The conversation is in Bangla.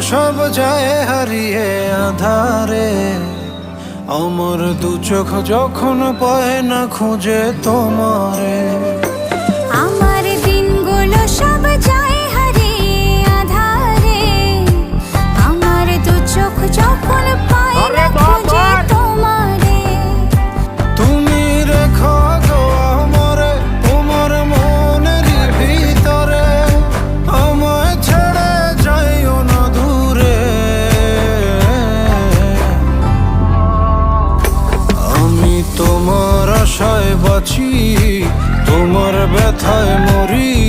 সব যায় হারিয়ে আধারে, আমার দু চোখ যখন পায় না খুঁজে তোমারে। আমার দিনগুলো সব যায় হারিয়ে আধারে, আমার দু চোখ যখন পায় না খুঁজে তোমারে। তুমি রেখো গো আমারে তোমার মনের ভিতরে, আমায় ছেড়ে যাইও না দূরে। আমি তোমার আশায় বাঁচি, তোমার ব্যথায় মরি।